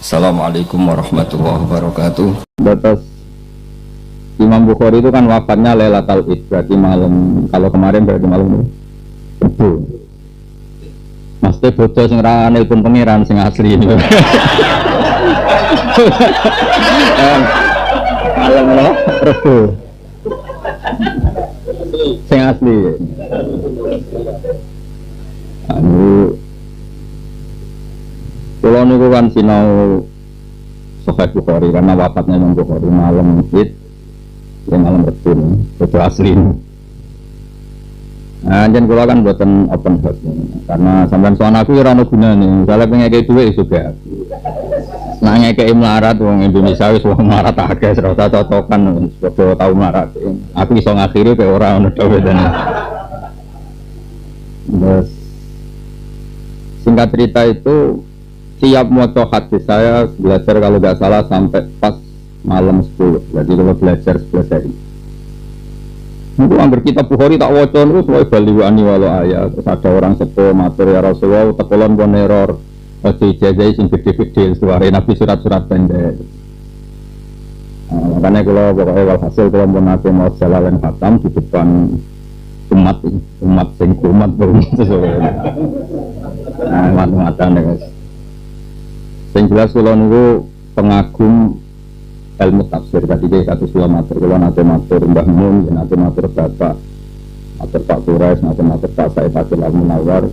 Assalamualaikum warahmatullahi wabarakatuh. Batas Imam Bukhari itu kan wafatnya Lailatul Id, berarti malam, kalau kemarin berarti malam Rebu. Maksudnya bodoh sing ra nelpon pangeran sing asli ini. Malam lo Rebu. Sing asli. Kalau niku kan sinau Sahih Bukhari karena wafatnya Imam Bukhari malam Id, yang malam Rebu, itu asli. Nah, jangan kalau kan buatan open house karena sampai soal aku ya rano guna nih, misalnya pengen kayak duit juga. Nah ngekei melarat, wong Indonesia wis wong melarat agak serasa cocokan, sebab tahu melarat. Aku bisa ngakhiri kayak orang udah bedanya. Terus singkat cerita itu siap moco hadis saya belajar kalau nggak salah sampai pas malam 10. Jadi kalau belajar 11 hari. Itu hampir kitab Bukhari tak wacon terus wae baliwani walau ayat. Terus ada orang sepuh matur ya Rasulullah tekolon pun error. Ojo ijazah sing gede-gede suara Nabi surat-surat pendek. Makanya kalau pokoknya walhasil kalau pun nanti mau jalan khatam di depan umat sing kumat belum sesuai. Nah, umat-umatan ya guys. Yang jelas kalau nunggu pengagum ilmu tafsir tadi dia satu kilometer kalau nanti matur Mbah Mun, nanti matur Bapak, matur Pak Quraish, nanti matur Pak Said Abdul Al-Munawar.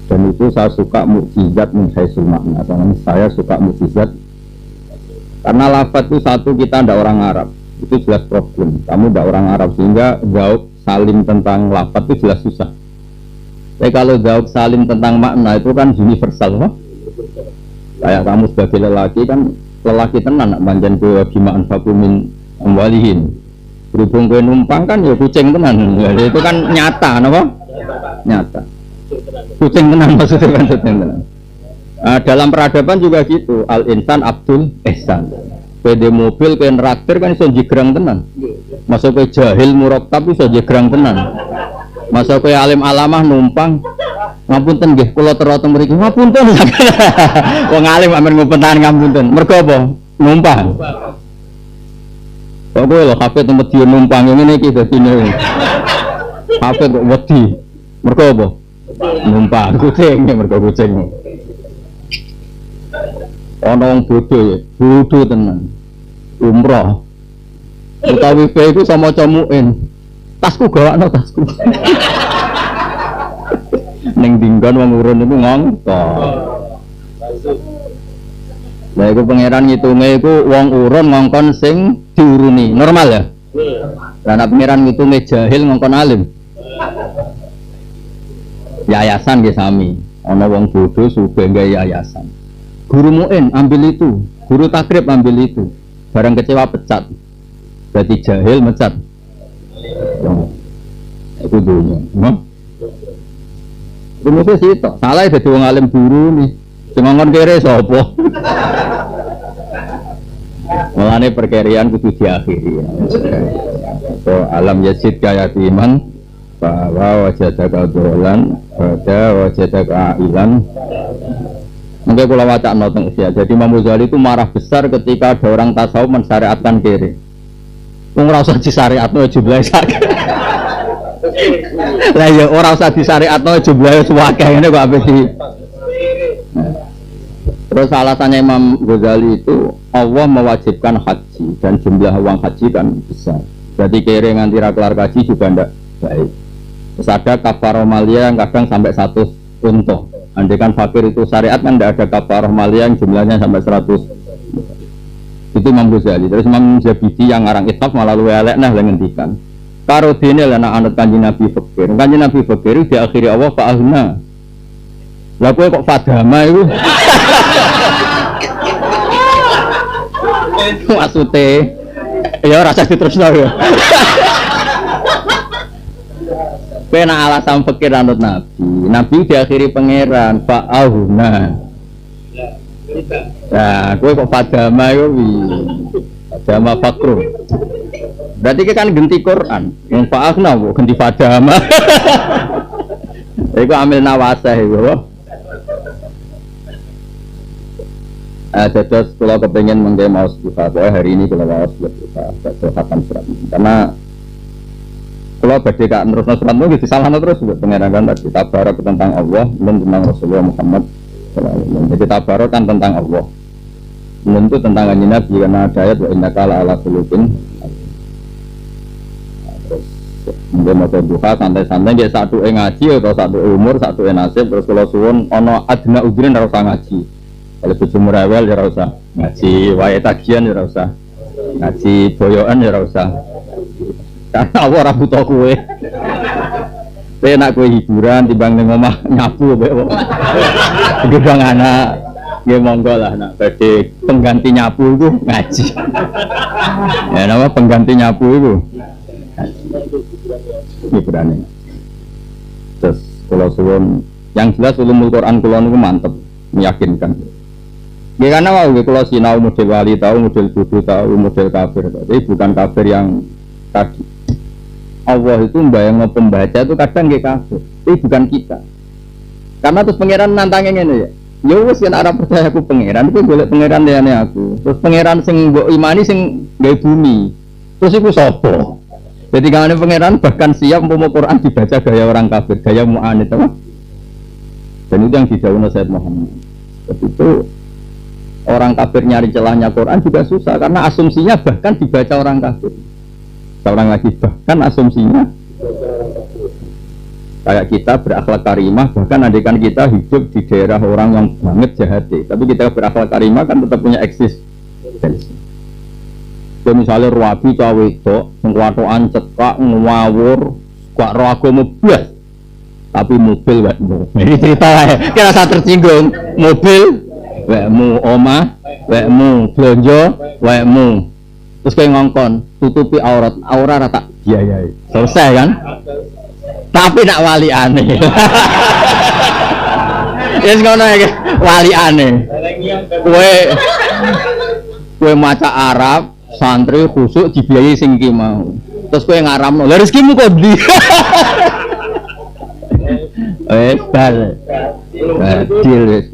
Dan itu saya suka mukjizat min haisul makna. Saya suka mukjizat karena lafaz itu satu, kita ndak orang Arab, itu jelas problem. Kamu ndak orang Arab sehingga jawab salim tentang lafaz itu jelas susah. Tapi kalau jawab salim tentang makna itu kan universal, loh. Kayak kamu sebagai lelaki kan lelaki tenan nak manjan ke gimaan fakumin amwalihin. Berhubung ke numpang kan ya kucing tenan. Jadi itu kan nyata, apa? Nyata. Kucing tenan maksudnya kan kucing tenan. Dalam peradaban juga gitu. Al insan abdul ihsan. PD mobil ke neraktir kan iso jigrang tenan. Masuk ke jahil muraktab iso jigrang tenan. Masuk ke alim alamah numpang. Ngapunten nggih, kula terotong mriki. Ngapunten. Wong alim amen ngumpentan ngapunten. Mergo apa? Numpang. Kok kowe lho kabeh tempat dia numpang ngene iki dadine. Kabeh kok wedi. Mergo apa? Numpang kucing, mergo kucing. Ana wong bodho tenan. Umroh. Utawi pe iku sama camukin. Tasku gawakno tasku. Neng dinggon wong urun itu ngongkon. Lah iku pangeran ngitunge iku wong urun ngongkon sing diuruni. Normal ya? Lah nek pangeran ngitunge jahil ngongkon alim. Yayasan nggih sami. Ana wong bodho sugih gawe yayasan. Guru muin ambil itu, guru takrib ambil itu. Barang kecewa pecat. Berarti jahil mecat. Itu dunia. Rumusnya sih toh, salah ya jadi wong alim guru nih, cengongkon kere sopo. Mulane perkerian kudu diakhiri. So alam yasid kaya iman, bahwa wajadaka dolan, pada wajadaka ilan. Mungkin kalau wacak noteng usia. Jadi Imam Ghazali itu marah besar ketika ada orang tasawuf mensyariatkan kere. Wong ora usah disyariatno jumlahe sakit. Lah ya ora usah disyariatno jumlahe suwake ngene kok ape di. Terus alasannya Imam Ghazali itu Allah mewajibkan haji dan jumlah uang haji kan besar. Jadi kere nganti ra kelar haji juga ndak baik. Terus ada kafarah maliyah yang kadang sampai 100 unta. Andai kan fakir itu syariat kan ndak ada kafarah maliyah yang jumlahnya sampai 100. Itu Imam Ghazali. Terus Imam Zabidi yang ngarang Ithaf malah luwe elek nah ngendikan. Karo dene lan anut Kanjeng Nabi fakir. Kanjeng Nabi fakir di akhiri Allah fa ahna. Lah kowe kok fadama iku. Maksudnya ya rasa diterusno ya. Pena alasan fakir anut Nabi. Nabi diakhiri pangeran fa ahna. Nah, kowe kok fadama iku fadama fakru. Berarti kan ganti Quran. Yang fa'akhna kok ganti fadama. Iku amil nawasah iku. Jadi kalau kepengen mengke mau duha, hari ini kalau mau duha, khatam surat ini. Karena kalau badhe kak terus surat itu gitu salah terus buat pengerangan tadi tabarok tentang Allah, tentang Rasulullah Muhammad sallallahu alaihi wasallam. Jadi tabarok kan tentang Allah. Itu tentang kanjeng Nabi karena ada ayat wa innaka ala khuluqin. Terus mungkin mau duha santai-santai dia satu ngaji atau satu umur satu nasib terus kalau suwun ono adna udrin harus ngaji. Kalau bojomu rewel ya ora usah ngaji, wae tagihan ya ora usah ngaji, boyokan ya ora usah. Karena apa ora butuh kowe. Kowe nak kowe hiburan timbang ning omah nyapu mbek wong. Iki bang anak nggih monggo lah nak badhe pengganti nyapu iku ngaji. Ya nama pengganti nyapu iku. Hiburan. Terus kalau suwun yang jelas ulumul Quran kula niku mantep, meyakinkan. Ya karena mau kalau sinau model wali tahu, model bodoh tahu, model kafir. Tapi bukan kafir yang tadi. Allah itu bayang pembaca itu kadang nggak kafir, tapi bukan kita. Karena terus pangeran nantangin ini ya. Ya wes yang arah percaya aku pangeran, itu boleh pangeran liane aku. Terus pangeran sing mbok imani sing gawe bumi. Terus iku sapa? Jadi kalau pangeran bahkan siap mau Quran dibaca gaya orang kafir, gaya mu'anid apa? Dan itu yang didhawuhna Sayyid Muhammad. Itu orang kafir nyari celahnya Quran juga susah karena asumsinya bahkan dibaca orang kafir. Seorang lagi bahkan asumsinya kayak kita berakhlak karimah, bahkan andikan kita hidup di daerah orang yang banget jahat, tapi kita berakhlak karimah kan tetap punya eksistensi. Misalnya ruwabi cawe itu ngwatokan cekak ngawur gak roh agama blas tapi mobil wekmu. Ini cerita kira saya tersinggung. Mobil wekmu, omah wekmu, belanja wekmu. Terus kayak ngongkon tutupi aurat tak biayai. Selesai kan? Tapi nak wali aneh. Yes ngono ya wali aneh. Kue maca Arab santri khusuk dibiayai sing iki mau. Terus kowe ngaramno, lha rezekimu kok ndi? Bal. Deal wis.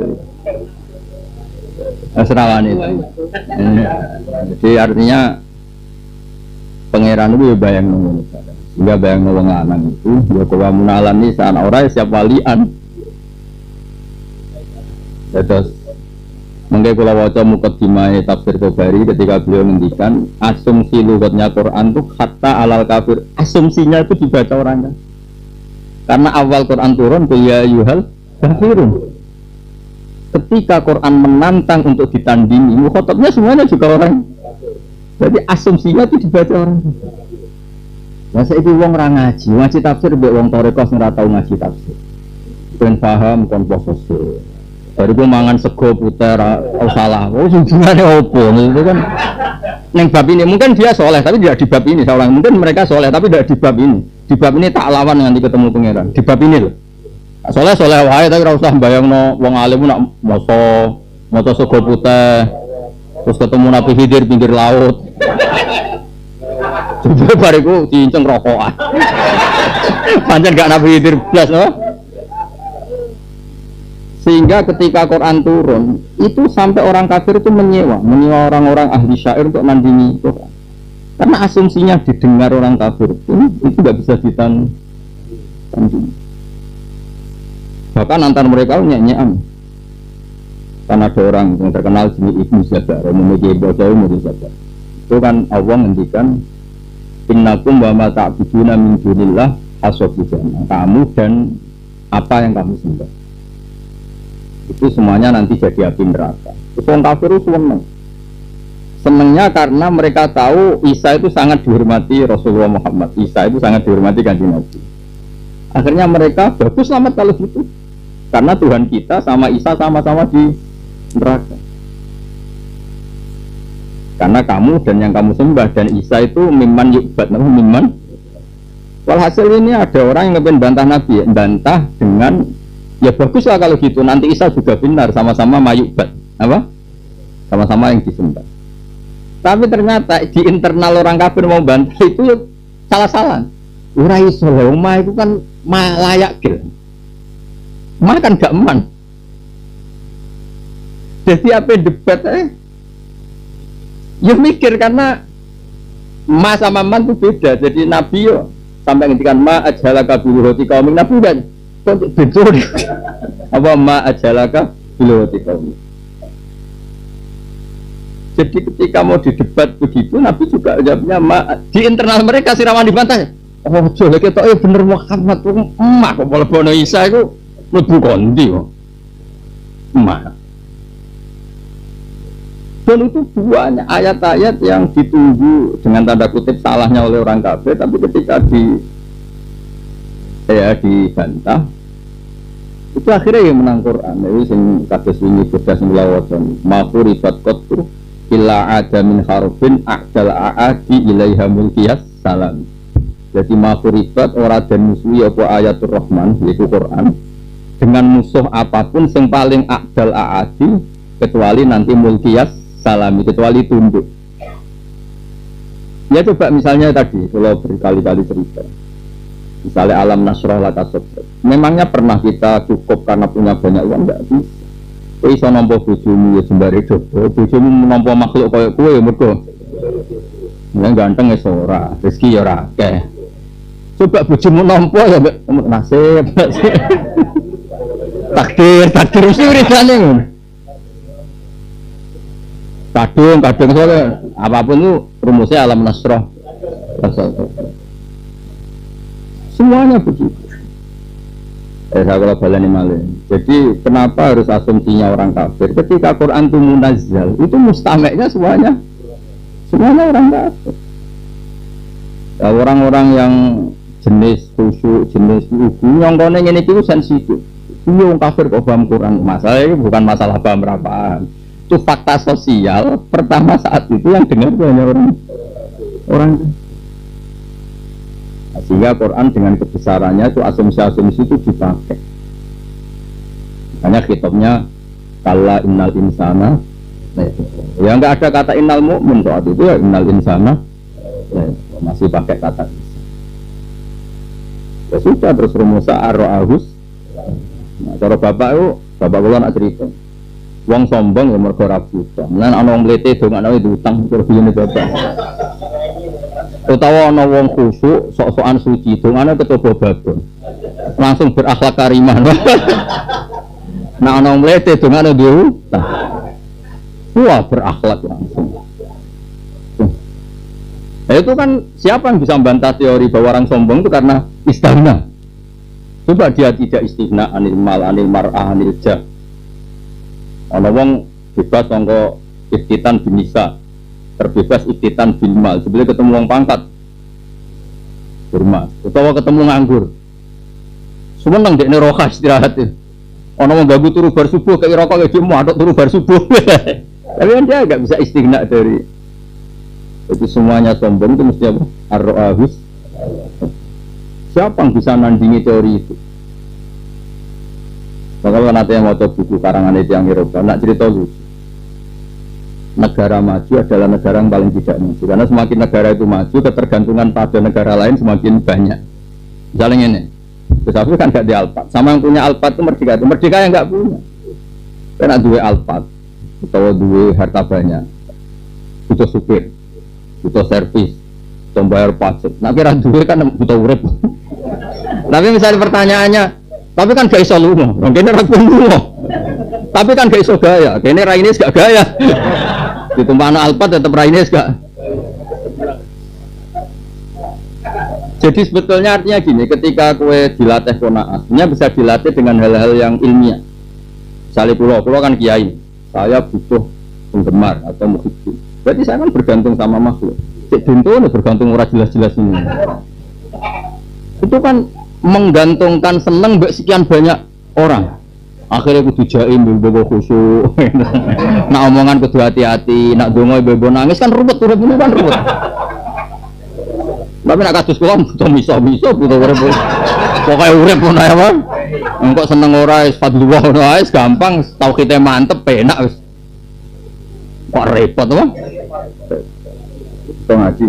Asrawan itu. Jadi artinya pangeran itu ya bayang ngono. Sehingga bayang wong lanang itu ya kowe munalan iki sak ora siap walian. Terus mengke kula waca muqaddimah tafsir Tabari ketika beliau ngendikan asumsi lughatnya Quran itu hatta alal kafir, asumsinya itu dibaca orang kan. Karena awal Quran turun ya yuhal kafirun. Ketika Quran menantang untuk ditandingi, mukhatabnya semuanya juga orang. Jadi asumsinya itu dibaca orang. Nah saiki wong ora ngaji tafsir mbek wong tarekah sing ora tau ngaji tafsir. Ben paham kon posisi. Dari gue mangan sego puter, salah. Oh, hubungannya opo? Itu kan neng bab ini mungkin dia soleh, tapi tidak di bab ini. Seorang mungkin mereka soleh, tapi tidak di bab ini. Di bab ini tak lawan nanti ketemu pangeran. Di bab ini loh. Soleh wae, tapi rasa bayang no wong alim nak moto sego puter, terus ketemu Nabi Khidir pinggir laut. Coba bariku cinceng rokokan. Pancen gak Nabi Khidir blas loh. Sehingga ketika Quran turun itu sampai orang kafir itu menyewa orang-orang ahli syair untuk nandingi Quran karena asumsinya didengar orang kafir itu tidak bisa ditandingi. Bahkan antar mereka nyanyian karena ada orang yang terkenal jenis Ibnu Zabar, memiliki bocah itu kan Allah ngendikan innakum wa ma ta'buduna min dunillah hasabul jannah, kamu dan apa yang kamu sembah itu semuanya nanti jadi api neraka. Orang kafir itu senangnya karena mereka tahu Isa itu sangat dihormati Rasulullah Muhammad. Isa itu sangat dihormati Kanjeng Nabi. Akhirnya mereka bagus selamat kalau gitu. Karena Tuhan kita sama Isa sama-sama di neraka. Karena kamu dan yang kamu sembah dan Isa itu mimman yubad, mimman. Walhasil ini ada orang yang ingin bantah Nabi, bantah dengan ya baguslah kalau gitu, nanti Isa juga benar sama-sama mayubat, apa? Sama-sama yang disembah. Tapi ternyata di internal orang kafir mau bantah itu salah-salah. Ora iso lho, itu kan layak gil. Kan gak eman. Jadi apa debat ya mikir karena ma sama man itu beda. Jadi Nabi yo sampai ngendikan ma ajalaka biluhati kaumik Nabi kan kok betul apa ma ajalaka biluhati kaumik. Jadi ketika mau didebat begitu Nabi juga jawabnya ma di internal mereka siraman dibantah. Oh jole ketok ya bener Muhammad tuh emak kok mlebu Isa iku mlebu kondi kok. Emak. Dan itu banyak ayat-ayat yang ditunggu dengan tanda kutip salahnya oleh orang kafir, tapi ketika dibantah itu akhirnya yang menang Quran. Jadi sing kados wingi bedas mlawaton mafur ribat qatru illa ada min harfin a'dal a'adi ilaiha mulkiyas salam. Jadi mafur ribat ora den musuhi apa ayatul rahman yaitu Quran dengan musuh apapun yang paling a'dal a'adi kecuali nanti mulkiyas salami, kecuali tunduk. Ya coba misalnya tadi, kalau berkali-kali cerita misalnya alam nasroh laka sodrok, memangnya pernah kita cukup karena punya banyak uang? Enggak bisa. Kau bisa nampak bujumu ya sembari dodo, bujumu nampak makhluk kayak kue mergo yang ganteng ya sora, rezeki ya rakeh. Coba bujumu nampak ya nasib takdir mesti urusannya ngono. Kadung soalnya apapun itu rumusnya alam nasroh semuanya begitu. Saya kalau balani malih. Jadi kenapa harus asumsinya orang kafir? Ketika Quran itu munazzal itu mustameknya semuanya orang kafir. Ya, orang-orang yang jenis khusyuk, jenis lugu yang kau ini itu sensitif. Ini orang kafir kok paham Quran. Masalah ini bukan masalah paham berapaan. Itu fakta sosial pertama saat itu yang dengar banyak orang. Nah, sehingga Quran dengan kebesarannya itu asumsi-asumsi itu dipakai. Makanya kitabnya kalla innal insana ya nggak ada kata innal mu'min saat itu ya innal insana masih pakai kata isa. Ya sudah terus rumusnya ar-ra'ahus. Nah, cara bapak kula nak cerita wong sombong ya mergo ora buta. Lan ana wong mlete dongakno itu utang terus ngene bapak. Utawa ana wong khusyuk sok-sokan suci dongane kecoba babon. Langsung berakhlak karimah. Nah ana wong mlete dongane duwe utang. Wah berakhlak langsung. Itu kan siapa yang bisa membantah teori bahwa orang sombong itu karena istighna. Coba dia tidak istighna anil mal, anil mar'ah, anil jah. Ana wong bebas sangka iftitan binisa, terbebas iftitan bil mal. Sebelum ketemu wong pangkat hormat, utawa ketemu nganggur. Semeneng dekne roha istirahat. Ana wong ganggu turu bar subuh kaya rokok kaya demo atok turu bar subuh. Tapi kan dia enggak bisa istighna dari itu semuanya sombong itu mesti apa? Ar-ra'ahus. Siapa yang bisa nandingi teori itu? Kalau nanti yang mau buku karangan itu yang Eropa, nak cerita lucu. Negara maju adalah negara yang paling tidak maju, karena semakin negara itu maju, ketergantungan pada negara lain semakin banyak. Misalnya ini, Besar kan gak di Alphard, sama yang punya Alphard itu Merdeka yang nggak punya. Karena dua Alphard, atau dua harta banyak, butuh supir, butuh servis, butuh bayar pajak. Nah kira dua kan butuh urip. Tapi misalnya pertanyaannya, tapi kan gak iso lunga, kene ra lunga. Tapi kan gak iso gaya, kene Rainis gak gaya. Ditumpakno Alphard tetep Rainis gak. Jadi sebetulnya artinya gini, ketika kue dilatih qanaah, bisa dilatih dengan hal-hal yang ilmiah. Misalnya pulau kan kiai, saya butuh penggemar atau muhibbu. Berarti saya kan bergantung sama makhluk. Cek Dinto bergantung ora jelas-jelas ini. Itu kan menggantungkan seneng mbak sekian banyak orang. Akhirnya kudu jaim bobo khusyuk. Nak omongan kudu hati-hati, nak dongo bobo nangis kan ruwet ini kan ruwet. Tapi nak kados kula butuh miso-miso butuh urip. Pokoke urip ngono ae wae. Engko seneng ora wis fadlullah ngono ae gampang, tauhide mantep penak wis. Kok repot apa? Itu ngaji.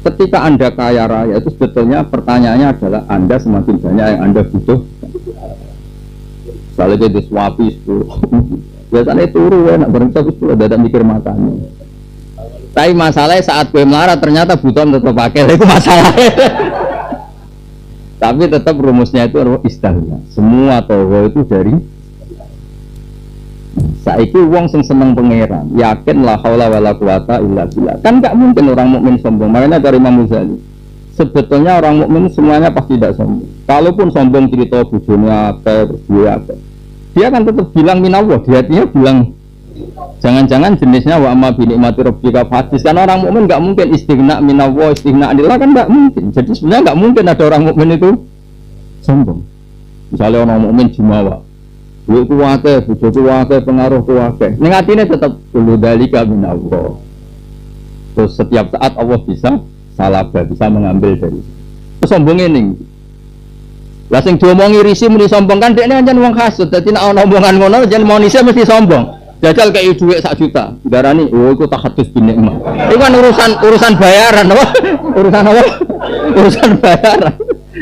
Ketika Anda kaya raya itu sebetulnya pertanyaannya adalah Anda semakin banyak yang Anda butuh. Soalnya dia disuapi 10. Biasanya turu enak bareng tapi 10 ada mikir makannya. Tapi masalahnya saat gue melarat ternyata buton tetap pakai, itu masalahnya. Tapi tetap rumusnya itu istihna. Semua togo itu dari saiki wong sing seneng pangeran, yakin la haula wala quwata illa billah. Kan enggak mungkin orang mukmin sombong. Makanya dari Imam Ghazali, sebetulnya orang mukmin semuanya pasti tidak sombong. Kalaupun sombong cerita bojone akeh, terus dia akeh, dia kan tetap bilang minallah, dia hatinya bilang jangan-jangan jenisnya wa amma bi nikmati rabbika hadis. Kan orang mukmin enggak mungkin istighna minallah, istighna anillah, kan enggak mungkin. Jadi sebenarnya enggak mungkin ada orang mukmin itu sombong. Misalnya orang mukmin jumawa, duit kuwate, bojo kuwate, pengaruh kuwate, ning atine tetap kulo dalika minallah. Terus setiap saat Allah bisa salaba, bisa mengambil dari sombong ini. Lah sing diomongi risi muni sombong kan dekne pancen wong hasud. Dadi nek ana omongan ngono jan monise mesti sombong. Jajal kei dhuwit 1 juta. Darani oh iku tahadus bin nikmah. Iku kan urusan bayaran apa? Urusan apa? Urusan bayaran.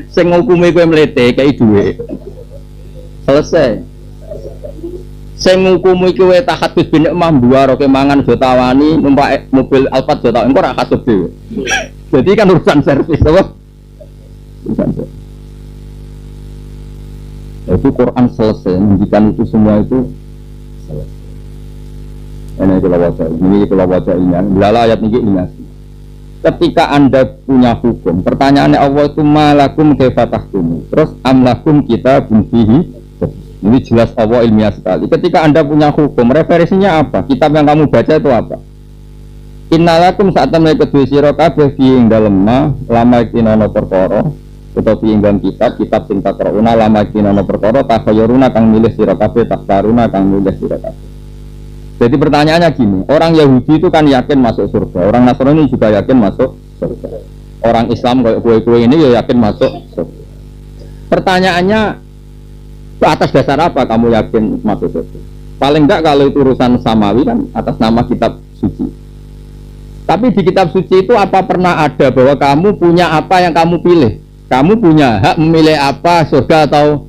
Sing ngukumi kowe mlete kei dhuwit. Selesai. Sing ngukumi kowe tahadus bin nikmah mbuar oke mangan aja tawani, numpak mobil Alphard aja tawani, engko ora kasut dhewe. Jadi kan urusan servis apa? Urusan servis. Itu Quran selesai, menunjukkan itu semua itu selesai. Ini kalau baca ini, bila ayat ini ketika anda punya hukum, pertanyaannya Allah itu malakum kaifatahkum, terus amlakum kita bunfihi. Ini jelas Allah ilmiah sekali. Ketika anda punya hukum, referensinya apa? Kitab yang kamu baca itu apa? Innalakum saat temen kedua sira kabeh fi ing dalem lama kinana perkara utawa ing dalam kitab sing takrauna lama kinana perkara takhayyuruna kang milih sira kabeh taktaruna kang milih sira kabeh. Jadi pertanyaannya gini, orang Yahudi itu kan yakin masuk surga, orang Nasrani juga yakin masuk surga, orang Islam kayak kue-kue ini ya yakin masuk surga. Pertanyaannya atas dasar apa kamu yakin masuk surga? Paling enggak kalau itu urusan samawi kan atas nama kitab suci. Tapi di kitab suci itu apa pernah ada bahwa kamu punya apa yang kamu pilih? Kamu punya hak memilih apa, surga atau?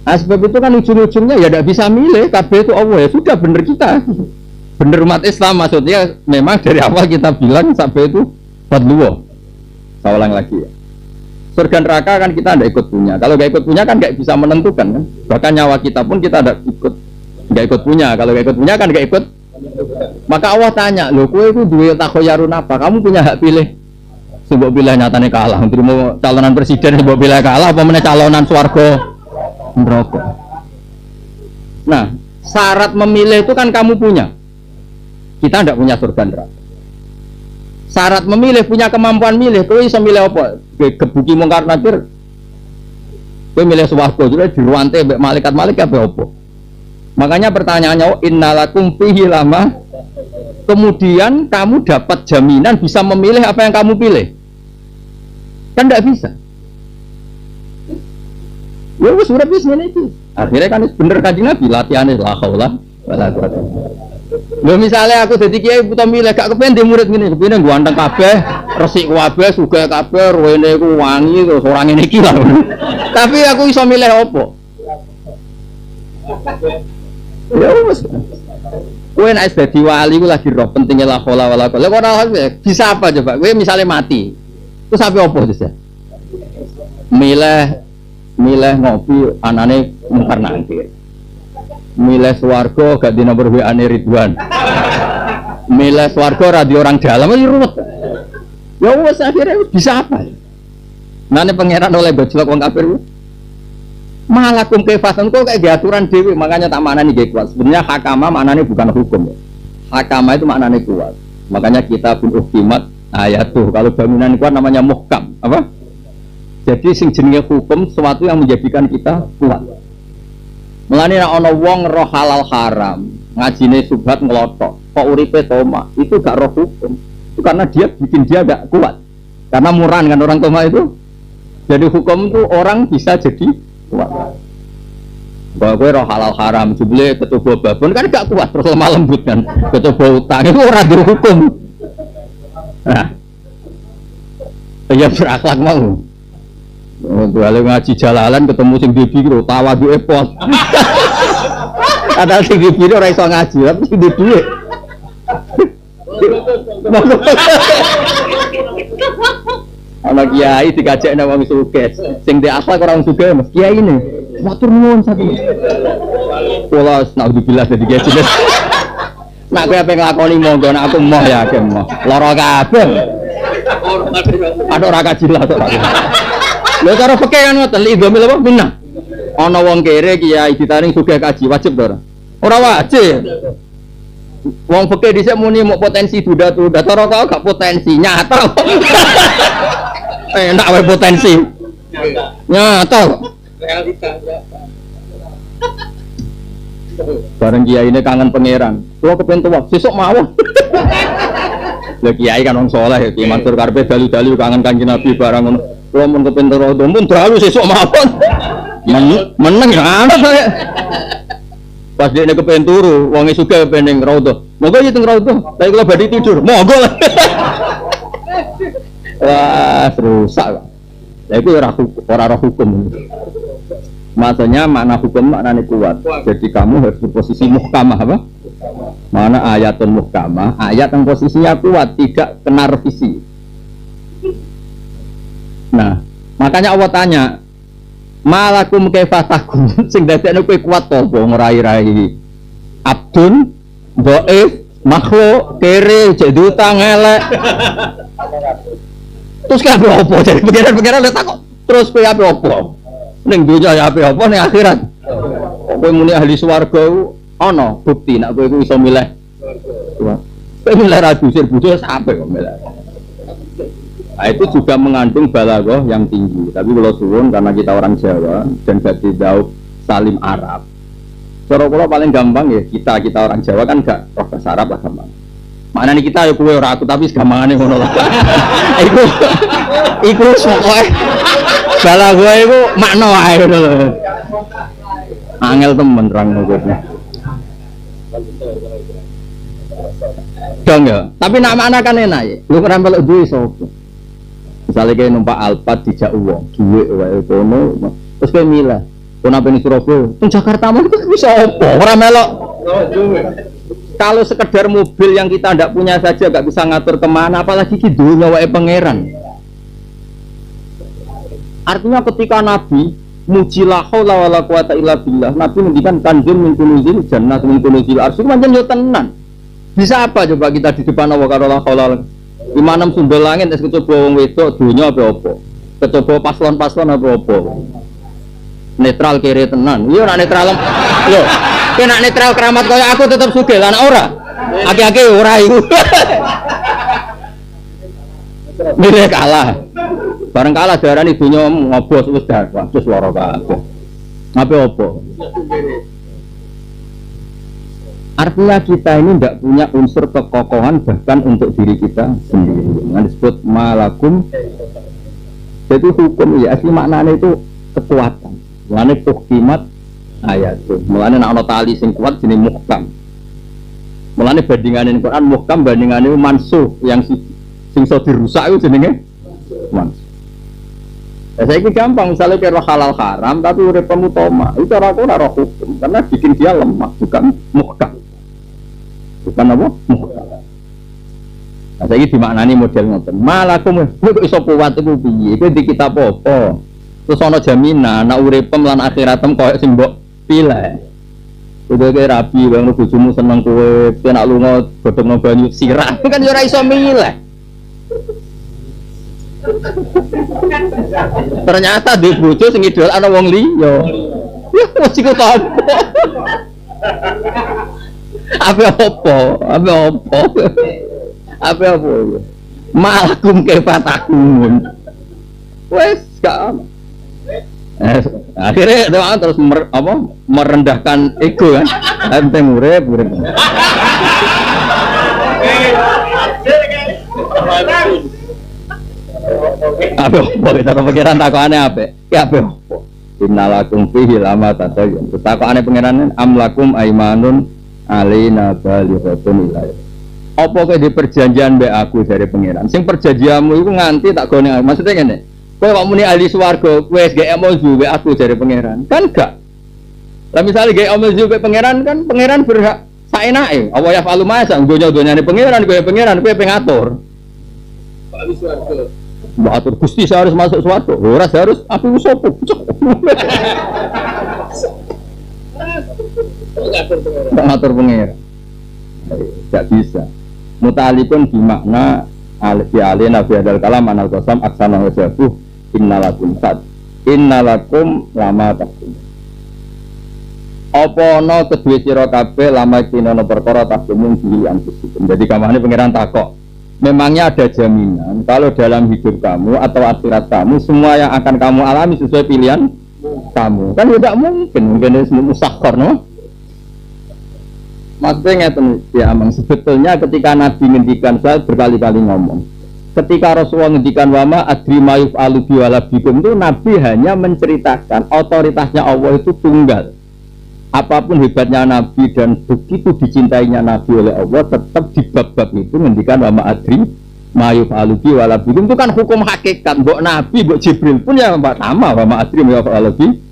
Nah sebab itu kan ujung-ujungnya ya tidak bisa milih, kabeh itu Allah ya sudah benar kita, benar umat Islam maksudnya. Memang dari awal kita bilang sampai itu fadlullah. Saya ulang lagi ya. Surga neraka kan kita tidak ikut punya. Kalau nggak ikut punya kan nggak bisa menentukan kan. Bahkan nyawa kita pun kita nggak ikut punya. Kalau nggak ikut punya kan nggak ikut. Maka Allah tanya, loh kowe itu duwe takhoyarun apa? Kamu punya hak pilih. Sebab pilih nyatane kalah. Untuk mau calonan presiden sebab pilih kalah, apa mana calonan swarga neraka. Nah, syarat memilih itu kan kamu punya. Kita tidak punya surga neraka. Syarat memilih, punya kemampuan milih. Kowe iso milih apa? Gebuki mungkar nakir. Kowe milih swarga, jadi diruante mbek malaikat-malaikat apa? Makanya pertanyaannya innalakum fihi lama. Kemudian kamu dapat jaminan bisa memilih apa yang kamu pilih. Kan tidak bisa. Ya wis urip wis ngene iki. Akhirnya kan bener Kanjeng Nabi latihane la haula wala quwata. Lho misale aku dadi kiai buta milih gak kepen di murid ngene, kepene ganteng kabeh, resik kabeh, sugih kabeh, ruwene iku wangi terus ora ngene iki lho. Tapi aku iso milih apa? Ya wis. Kowe nek dadi wali ku lagi roh pentingnya la haula wala quwata. Lha kok ora bisa apa coba? Kowe misale mati. Terus apa ya? Milih ngopi anane mungkar nakir. Milih swarga gak di nomor WA-ne Ridwan. Milih swarga radio orang dalam iki ruwet. Ya wis akhirnya bisa apa? Nane pangeran oleh bojlok wong kafir. Malakum kefasan kok kayak aturan dewi, makanya tak maknani nggih kuat. Sebenarnya hakama maknanya bukan hukum ya. Hakama itu maknanya kuat. Makanya kita pun uhkimat ayat tuh. Kalau bangunan kuat namanya muhkam. Apa? Jadi sing jenenge hukum sesuatu yang menjadikan kita kuat. Mulane nek ana wong roh halal haram, ngajine subhat ngelotok, kok uripe toma, itu gak roh hukum. Itu karena dia bikin dia gak kuat. Karena murah kan orang toma itu. Jadi hukum itu orang bisa jadi kuat. Bahwa gue roh halal haram, jubli kecoba babon kan gak kuat, terus lemah lembut kan. Kecoba utang itu orang dihukum. Nah, ya berakhlak mau. Balik ngaji jalalan ketemu sing bibi lho tawaduke pot. Ada sing bibi ora iso ngaji, tapi sing duwe. Ana kiai dikajekne wong sugih, sing ndek apa ora wong sugih Mas kiai ini. Matur nuwun satu. Kula naudzubillah dadi kiai jenis. Nak kowe ape nglakoni monggo, nak aku moh ya akeh moh. Lara kabeh. Ada ora kajilah tok. Lho cara fikih kan ngoten, idhamil apa minah. Ana wong kere kiai ditaring sugih kaji wajib to ora? Ora wajib. Wong fikih dhisik muni mau potensi duda-duda, cara kok gak potensi nyata. Enak wae potensi. Nyata kok. Realita. Bareng kiai ini kangen pangeran. Kalau kepen tuwa, sesuk mawon. Lah kiai kan wong saleh ya, Ki Mansur karepe dalu-dalu kangen Kanjeng Nabi barang ngono. Kalau mun kepen turu mun dalu sesuk mawon. Meneng ya ana saya. Pas dia kepen turu, wong sugih kepen ning raudhah. Monggo ya teng raudhah, tapi kalau badhe tidur, monggo. Wah, rusak. Lah itu ora hukum. Maksudnya makna hukum maknanya kuat. Jadi kamu harus berposisi muhkamah apa? Mana ayatun muhkamah, ayat yang posisinya kuat, tidak kena revisi. Nah, makanya Allah tanya, malakum kaifasakum sing dadekne kowe kuat to apa ngrai-rai. Abdun, dhaif, makhluk, kere, jadi utang elek. Terus kabeh apa? Jadi pikiran-pikiran lek takok. Terus kowe ape apa? Ning dunya ya ape apa ning akhirat? Kowe muni ahli swarga ana bukti nek kowe iso milih. Kowe milih radusir bodho sampe kok milih. Nah, itu juga mengandung balaghah yang tinggi. Tapi kalau suwun karena kita orang Jawa dan badhe daud salim Arab. Cara kula paling gampang ya kita orang Jawa kan gak roh bahasa Arab lah gampang. Maknane kita ya kowe ora aku tapi gampangane ngono lah. Iku pokoke balaghah iku makna wae ngono lho. Angel temen terang ngono. Dong ya, tapi nak makna kan enak ya. Lu ora melok duwe sapa? Misalnya kayak numpak Alphard dijak uang, duit wae kono, terus kayak milah, kono apa nih Surabaya, teng Jakarta mau itu bisa apa? Orang melok. Kalau sekedar mobil yang kita tidak punya saja gak bisa ngatur kemana, apalagi kidunya wae pangeran. Artinya ketika Nabi muji la haula wala quwata illa billah, Nabi ngendikan kanzun min kunuzil jannah min kunuzil arsy, pancen yo tenan. Bisa apa coba kita di depan Allah karo la haula 56 sumber langit es kecoba wong wedok dunya apa-apa. Kecoba paslon-paslon apa-apa. Netral kere tenan. Iya nek netral. Lho, nek netral keramat kaya aku tetep sugih lan ora. Aki-aki ora iku. Milih kalah. Bareng kalah darani dunya ngobos wis dah, wis lara kabeh. Apa-apa. Artinya kita ini tidak punya unsur kekokohan bahkan untuk diri kita sendiri. Yang disebut malakum. Jadi hukum ya asli maknanya itu kekuatan. Mulane hukimat ayat itu. Mulane nak ana tali sing kuat jenenge muhkam. Mulane bandingane Quran muhkam bandingane mansuh yang sing iso dirusak itu jenenge mansuh. Saya ini gampang misalnya kira halal haram tapi urip mutoma. Itu ora hukum karena bikin dia lemah bukan muhkam. Bukan apa? Nah, saya ini dimaknani model ngoten. Malakum kok iso kuat iku piye? Iku di kitab apa? Terus ana jaminan nek uripem lan akhiratem koyo sing mbok pilih. Kudu ke rabi wong bojomu seneng kowe, kowe nak lunga godhogno banyu sirah. Kan yo ora iso milih. Ternyata di bojo sing idol ana wong liya. Ya wis iku ta. Apa? Malakum kefatakum. Wes gak. Akhirnya doa terus merendahkan ego kan. Ente urip. Apa kita pikiran takokane apa? Ya apa? Innalakum fihi lama tatayyun. Takokane pangeran amlakum aimanun alina balighatun ilaihi. Apa kowe di perjanjian mbek aku dari pangeran? Sing perjanjianmu iku nganti tak gone. Maksudnya ngene. Kowe kok muni ahli swarga, kowe gak emosi wae aku jare pangeran. Kan gak. Lah misale gak emosi wae pangeran kan pangeran berhak saenake. Apa ya falu masa donya-donyane pangeran kowe pengatur. Ahli swarga. Mbak atur Gusti saya harus masuk swarga. Ora harus aku sopo. Ngatur pangeran. Gak bisa. Mutalikun bimakna alif nabi adal kalam anal qasam aksana wajabuh innalakum sad innalakum lama takum. Apa ana kedue sira kabeh lama tinono perkara takum diri anfusikum. Jadi kamane pangeran takok. Memangnya ada jaminan kalau dalam hidup kamu atau akhirat kamu semua yang akan kamu alami sesuai pilihan kamu? Kan tidak mungkin musakhkhar, no? Maksudnya ya Amang, sebetulnya ketika Nabi ngendikan, saya berkali-kali ngomong, ketika Rasulullah ngendikan wama adri mayuf alubi walabikum itu Nabi hanya menceritakan otoritasnya Allah itu tunggal. Apapun hebatnya Nabi dan begitu dicintainya Nabi oleh Allah, tetap di bab-bab itu ngendikan wama adri mayuf alubi walabikum itu kan hukum hakikat. Mbok Nabi, mbok Jibril pun ya sama wama adri mayuf alubi.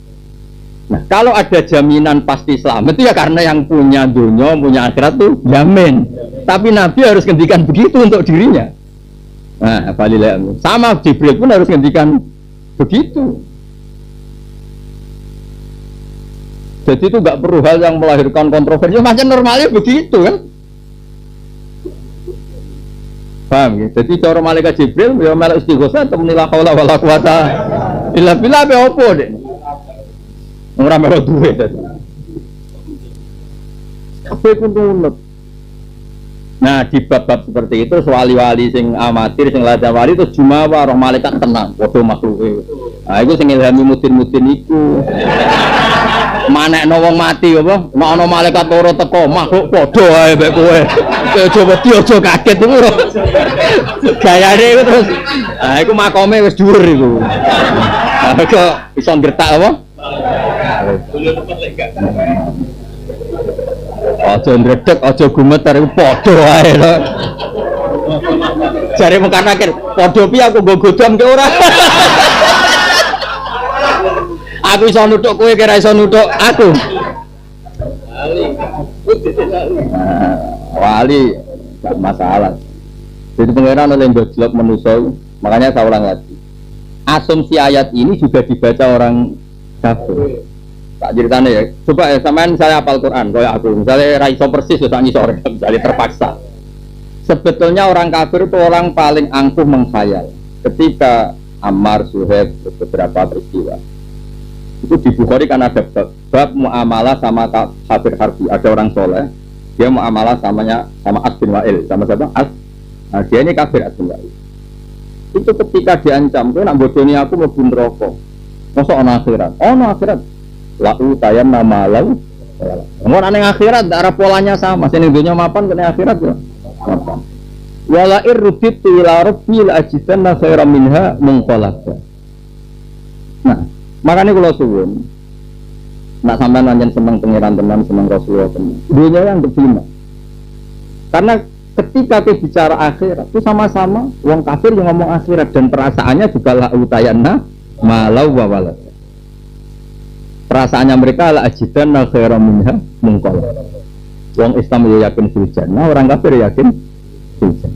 Nah, kalau ada jaminan pasti selamat itu ya karena yang punya dunia, punya akhirat tuh jamin. Tapi Nabi harus ngendikan begitu untuk dirinya. Nah, sama Jibril pun harus ngendikan begitu. Jadi itu nggak perlu hal yang melahirkan kontroversi. Macam normalnya begitu kan? Paham ya? Jadi cara malaikat Jibril ya malaikat istighosah atau menilah haula wala quwata illa billah be opo deh. Ora melu duwe dadi. Kabeh ku nunut. Nah, di bab-bab seperti itu wali-wali sing amatir sing lada wali terus jumawa roh malaikat tenang padha makhluke. Nah, iku sing ilhami mutin-mutin iku. Manekno wong mati apa? Nek ana malaikat loro teko, makhluk padha ae mek kowe. Aja wedi aja kaget iku. Gayane iku terus. Nah, iku makome wis dhuwur iku. Kok iso nggertak apa? Aja ndredeg, aja gumeter iku padha wae lho. Jare mungkin akhir, padha piye aku nggo godhong ke ora. Aku iso nuthuk kowe kira iso nuthuk aku. Wali gak masalah. Jadi pengeran oleh gojlok manusia, makanya saya ulang lagi. Asumsi ayat ini juga dibaca orang kafir. Tak ceritanya ya. Coba ya, sampean saya hafal Quran, kayak aku. Misalnya raiso persis, misalnya sore, misalnya terpaksa. Sebetulnya orang kafir itu orang paling angkuh menghayal. Ketika Ammar, Suhaib, beberapa peristiwa. Itu di Bukhari kan ada bab muamalah sama kafir harbi. Ada orang soleh, dia muamalah sama As bin Wa'il, sama siapa? As. Nah, dia ini kafir As bin Wa'il. Itu ketika diancam, kowe nak bodoni aku mlebu neraka. Mosok ana akhirat. Ana akhirat. La utayan nama lau. Mun ana akhirat arah polanya sama. Sing dunya mapan kene akhirat ya. Mapan. Wala irruditu ila rabbil ajisanna khairam minha munqalaba. Nah, makanya kula suwun. Nak sampean pancen seneng pangeran tenan, seneng Rasulullah tenan. Dunya yang berbina. Karena ketika kita bicara akhirat itu sama-sama wong kafir yang ngomong akhirat dan perasaannya juga la utayanna malau wa walad. Perasaannya mereka la ajidanna khairam minha munqal. Wong Islam ya yakin surga, orang kafir yakin surga.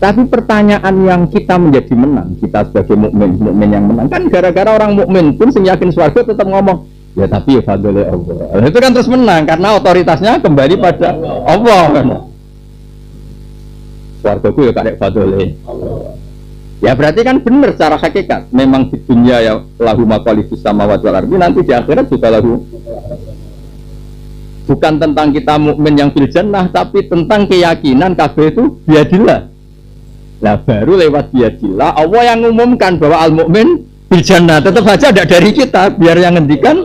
Tapi pertanyaan yang kita menjadi menang, kita sebagai mukmin yang menang kan gara-gara orang mukmin pun sing yakin surga tetap ngomong ya tapi ya fadlul Allah. Itu kan terus menang karena otoritasnya kembali pada Allah kan. Wargaku ya karek fadole. Ya berarti kan benar secara hakikat. Memang di dunia ya lahu maqalifus samawati wal ardi, nanti di akhirat juga lahu. Bukan tentang kita mukmin yang fil jannah, tapi tentang keyakinan kabeh itu biadillah. Nah baru lewat biadillah Allah yang mengumumkan bahwa al mukmin fil jannah. Tetap saja ada dari kita, biar yang ngendikan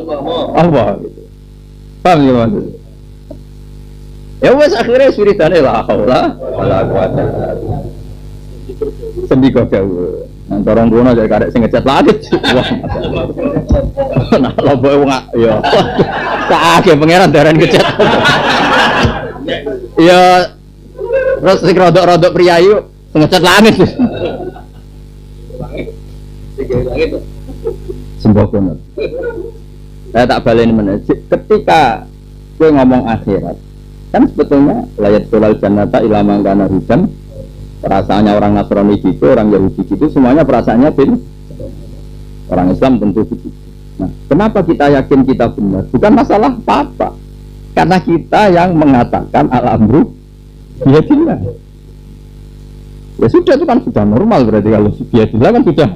Allah. Paham ya maksudnya? Ya wes akhirnya suritane la haula wala quwata illa billah. Sendi kok gawe. Nang torong kono jek karek sing ngecat langit. Nah, lobo wong ya. Saake pangeran daran ngecat. Ya terus sing rodok-rodok priayi ngecat langit. Sembako. Saya tak balik mana. Ketika gue ngomong akhirat, kan sebetulnya layat tolal jannata ilama kana hujan. Perasaannya orang Nasrani gitu, orang Yahudi gitu, semuanya perasaannya bin. Orang Islam tentu begitu. Nah, kenapa kita yakin kita benar? Bukan masalah apa-apa. Karena kita yang mengatakan al-amru biyadillah. Ya sudah, itu kan sudah normal berarti kalau biyadillah kan sudah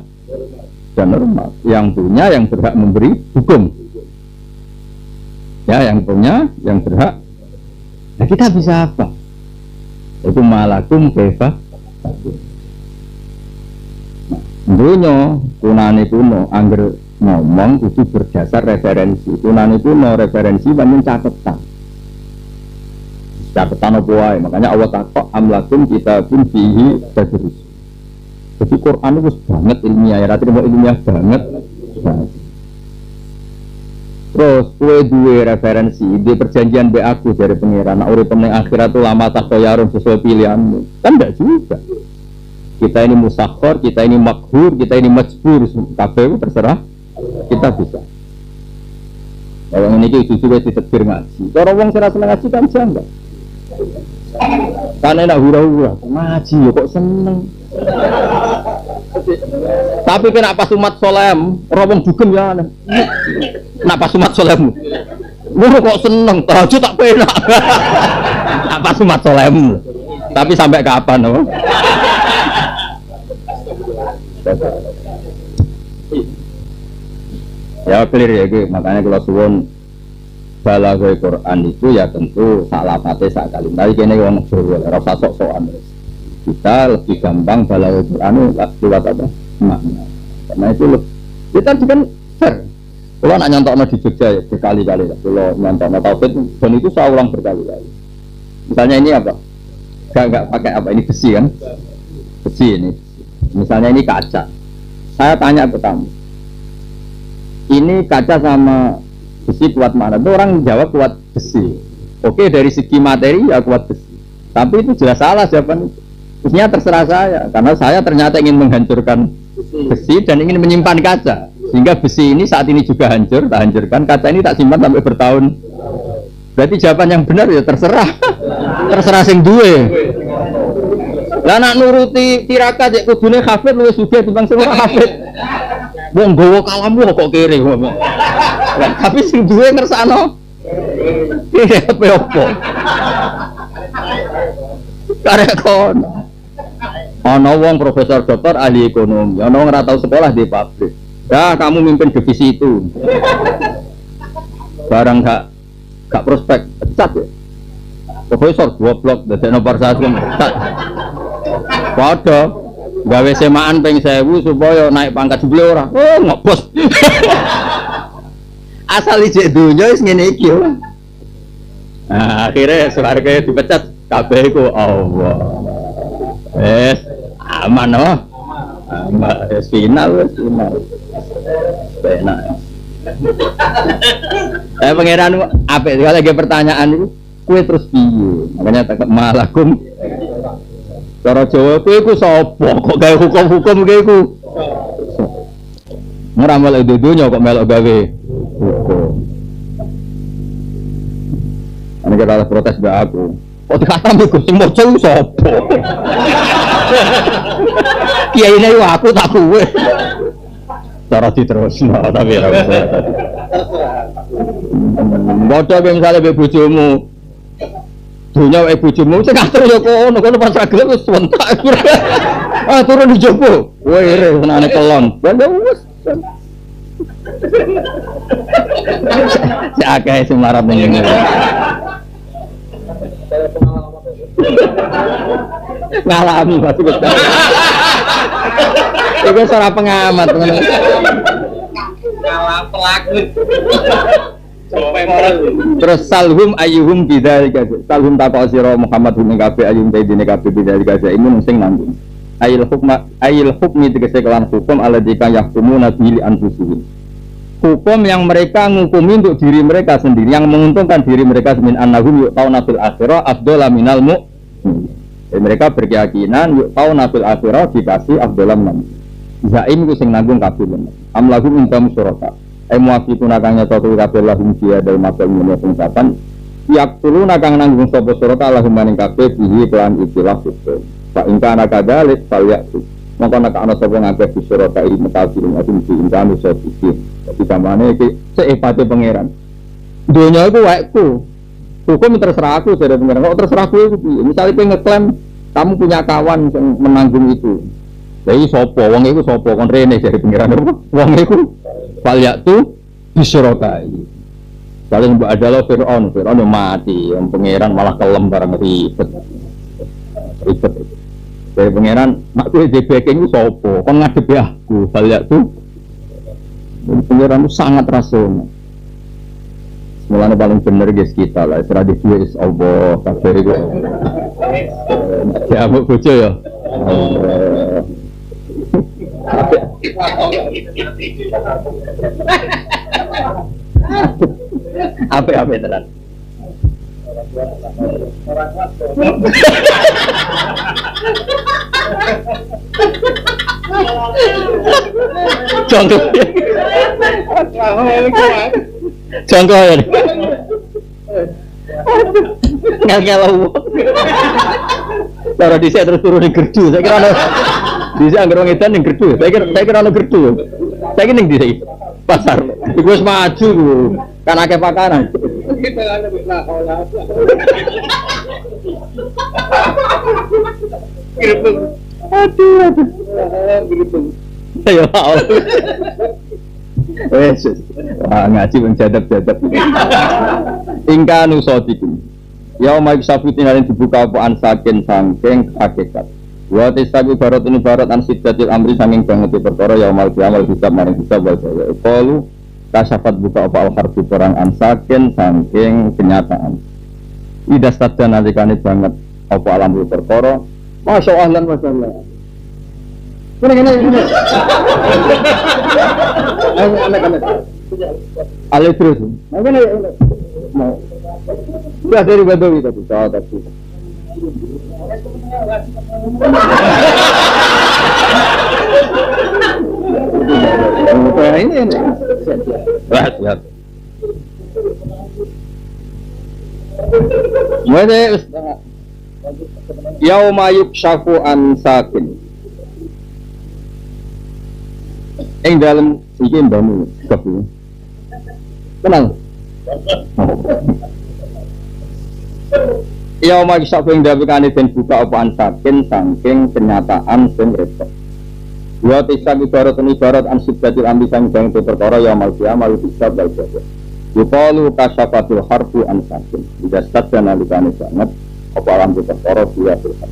normal. Yang punya yang berhak memberi hukum. Ya, yang punya yang berhak. Nah, kita bisa apa? Itu malakum kaifa. Nah, dunya kunane kuno angger ngomong itu berdasar referensi. Kunane kuno referensi banyak catatan apa wae. Makanya Allah takok amlakum kitabun fihi tadrus. Jadi Quran itu banget ilmiah, ya mau ilmiah banget. Terus kue dua referensi di perjanjian be aku dari pengiran urip ning akhirat itu lama tak koyarun sesuai pilihanmu. Kan enggak juga. Kita ini musakhor, kita ini makhur, kita ini majbur, kabeh terserah kita bisa. Kalau ini juga ditegur ngaji. Kalau wong serasa ngaji kan janggal. Karena nak hura-hura ngaji ya kok seneng. Tapi kena pas umat solem, robong dugem ya. Nak pas umat solem, kok seneng. Tahajud tak penak. Nak pas umat solem. Tapi sampai kapan? Oh? Ya clear ya, makanya kalau suwon balaghah Quran itu ya tentu salafate sak kali. Tapi kene wong Jawa ora usah sok-sokan. Kita lebih gampang balaghah Quran lewat apa? Makna. Karena itu kita juga fair. Kalau nak nyontokno di Jogja ya berkali-kali. Kalau nyontokno tauhid dan itu saya ulang berkali-kali. Misalnya ini apa? Enggak pakai apa ini besi kan? Besi ini. Misalnya ini kaca. Saya tanya ke kamu. Ini kaca sama besi kuat mana? Itu orang jawab kuat besi. Oke, dari segi materi ya kuat besi. Tapi itu jelas salah jawaban itu. Terusnya terserah saya, karena saya ternyata ingin menghancurkan besi dan ingin menyimpan kaca. Sehingga besi ini saat ini juga hancur, tak hancurkan. Kaca ini tak simpan sampai bertahun. Berarti jawaban yang benar ya terserah. Terserah sing duwe. Lah nak nuruti tirakat ya kudune hafid luwih sugih timbang sing ora hafid. Wong gowo kalammu kok kere ngomong. Tapi sing duwe ngersakno. Apa opo? Karek kon. Ana wong profesor doktor ahli ekonomi, ana wong ora tau sekolah di pabrik. Ya kamu mimpin divisi itu. Barang gak prospek, pecat ya. Profesor goblok dadekno parsasum pecat. Padha gawe semaan ping 1000 supaya naik pangkat jebule ora. Oh, ngobos. Asal ijek dunya wis ngene iki yo. Nah, akhirnya suarga dipecat kabeh ku Allah. Aman oh. Aman final wis final. Benar. Pangeran apik kalau lagi pertanyaan itu kue terus piye? Makanya tak malakum. Cara Jawa kowe iku sapa? Kok gawe hukum-hukum kowe iku? Ora melok dudunya kok melok gawe hukum. Ana kira protes mbak aku. Kok dikatakan iku sing moco sapa? Kiai ini aku tak kowe. Cara diterusno tapi ora usah. Bodoh misalnya mbek bojomu. Dunia wae bojomu sing ngatur ya kono pas ra gelem wis wentak. Ah turun di jopo. Kowe ire senane kelon. Lah wis. Akeh sing marap ning ngene. Ngalami batu betul. Itu seorang pengamat. Ngalah pelaku. Terus salhum ayyuhum bidzalika. Salhum taqasira Muhammad bin Kabe ayyuhum taidine kabeh bidzalika ini sing nanggung. Ayil hukmi tegese kelan hukum alladzika yahkumuna bihi anfusihim. Hukum yang mereka ngukumi untuk diri mereka sendiri, yang menguntungkan diri mereka min annahum yu'tauna fil akhirah afdhala minal mu'min. Mereka berkeyakinan yu'tauna fil akhirah dikasih afdhala minal mu'min. Zaim ku sing nanggung kabeh. Am lagu mintam surata. Muafiquna kang nyata kuwi kabeh lahum dia dari masa menawa pengsapan. Yak tulu nakang nanggung sapa surata lahum maning kabeh bihi kelan ikilah itu. Fa ingka ana kadalik fal yaktu. Maka nek ana sapa ngakeh di surata iki mutasirin asing di ingkang iso pikir. Dadi samane iki seepate pangeran. Donya iku waekku. Hukum terserah aku dari pangeran. Kok terserah aku iku piye? Misale kowe ngeklaim kamu punya kawan yang menanggung itu. Jadi sopo, wong iku sopo kon rene dari pangeran apa? Wong iku fal yaktu di surata iki. Saling mbok adalah Fir'aun yang mati, yang pangeran malah kelem barang ribet. Dari pangeran, mak kowe debeke iku sapa? Kon ngadepi aku, balik tuh. Pangeran itu sangat rasional. Mulane paling bener guys kita lah, tradisi wis Allah kabeh iku. Ya mbok bojo ya. Apa tenan. Contoh ya ngel-ngel cara dhisik terus turun di gerdu saya kira ana dhisik anggere wong edan ning gerdu saya kira ana gerdu saya kira ning dhisik pasar iku wis maju kan akeh pakaran aduh ayo wes ngaji menjadap-jadap ingka nusodikum ya umaik sabutin yang dibuka apaan saking sangking hakikat wa tisabi barat ini barat ansidatil amri sangking banget perkara ya umal kiamal hisab maring hisab wa qalu kasafat buka apa al-harbi perang ansakin sangking kenyataan ida sadda nalikane banget apa alam perkara masya Allah Ini. Alih terus. Ini. Mau. Sudah dari Badawi tadi. Tadi. Ini. Lihat. Mulai yauma yukshafu an sakin. Dalam iki mbamu kebu. Kenal. Ya umat sak ing dawekane den buka apa ansakin saking kenyataan sing repot. Wa tisab ibarat ansibatil amri sang bang perkara ya mal kiamal tisab bal jawab. Yuqalu kasyafatul harfu ansakin. Didasat dan alikane sangat apa alam perkara dia berhak.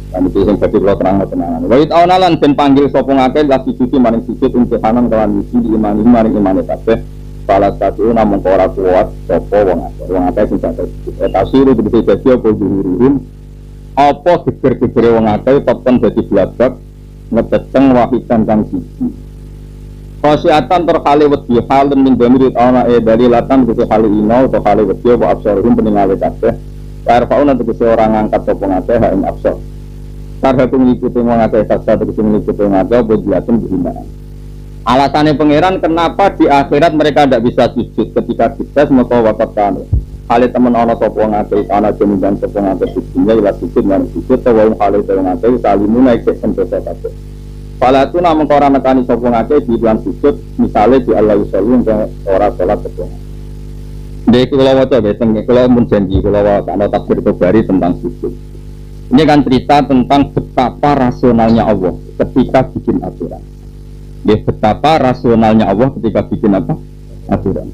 Kami itu yang bagi Allah terang-terangan. Wahid awalan dan panggil sopong akeh lagi sujud maring sujud untuk kanan kawan wisi di imani maring imani kabeh. Salah satu namun ora kuat sopo wong akeh sing tak tafsir itu bisa jadi apa dihuruhin apa geger-gegere wong akeh papan dadi blabak ngeteng wahidan kang siji. Khasiatan terkali wedi halen min damirit ana dari latan kudu kali ino atau kali wedi apa absorhum peningale kabeh. Karfaun untuk seorang angkat sopong akeh ing absor. Karena itu mengikuti mengakai saksa terus mengikuti mengakai buat diatur berhinaan. Alasannya pangeran kenapa di akhirat mereka tidak bisa sujud ketika kita semua wakat kanu. Halih teman orang sopo ngakai karena jenuh sopo ngakai sujudnya ilah sujud dan sujud. Tawang halih teman ngakai salimu naik ke sentosa kabeh. Pada itu namun orang nekani sopo ngakai di bulan sujud misalnya di Allah Yusalun dan orang sholat sopo ngakai. Jadi kalau wajah beseng kalau menjanji kalau karena takbir kebari tentang sujud. Ini kan cerita tentang betapa rasionalnya Allah ketika bikin aturan. Ya, betapa rasionalnya Allah ketika bikin apa? Aturan.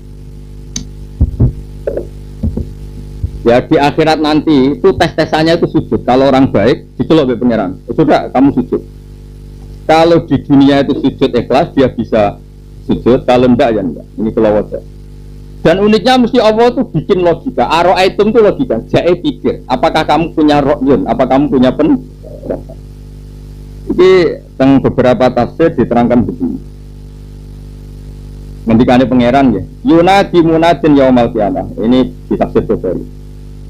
Ya di akhirat nanti itu tes-tesannya itu sujud. Kalau orang baik diceluk oleh pangeran. Sudah kamu sujud. Kalau di dunia itu sujud ikhlas dia bisa sujud. Kalau enggak ya enggak. Ini kelawatan. Dan uniknya mesti Allah tuh bikin logika. Aro'aitum itu logika. Jae pikir. Apakah kamu punya ro'yun? Apa kamu punya pendapat? Jadi tentang beberapa tafsir diterangkan begini. Ngendikane pangeran ya. Yunadi munadin yaumal qiyamah. Ini di tafsir Bukhari.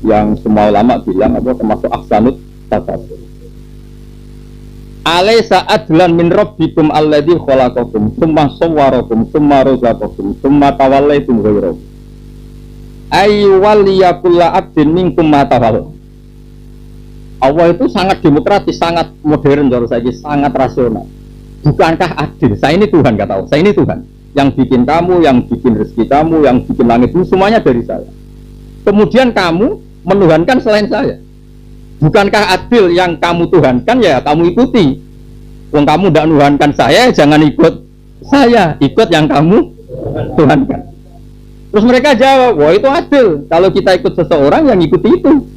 Yang semua ulama bilang apa termasuk ahsanut tafsir. Alaysa adlan min rabbikum alladzi khalaqakum tsumma sawwarakum tsumma razaqakum tsumma tawallaytum ghairahu ayyuwalliyakullu abdin minkum ma tawalla. Allah itu sangat demokratis, sangat modern, menurut saya sangat rasional. Bukankah adil? Saya ini Tuhan, kata Allah. Saya ini Tuhan yang bikin kamu, yang bikin rezeki kamu, yang bikin langit itu semuanya dari saya. Kemudian kamu menuhankan selain saya. Bukankah adil yang kamu tuhankan ya kamu ikuti? Wong kamu tidak menuhankan saya, jangan ikut saya, ikut yang kamu tuhankan. Terus mereka jawab, wah itu adil. Kalau kita ikut seseorang yang ikuti itu.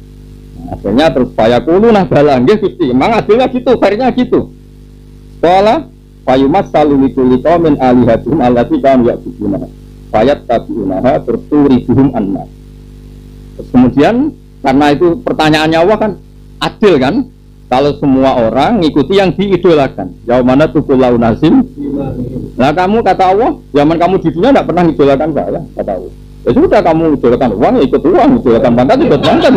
Akhirnya terus fayaquluna bala nggih Gusti, emang adilnya gitu, fairnya gitu. Qala fayumat salulikulli qaumin alihatum allati kanu ya'buduna. Fayat tabiunaha turturihum anna. Terus kemudian karena itu pertanyaannya Allah kan adil kan? Kalau semua orang ngikuti yang diidolakan. Yaumana tuqullau nasim. Nah kamu kata Allah, zaman kamu di dunia tidak pernah idolakan saya, kata Allah. Ya sudah kamu idolakan uang, ya ikut uang, idolakan pangkat, ikut pangkat.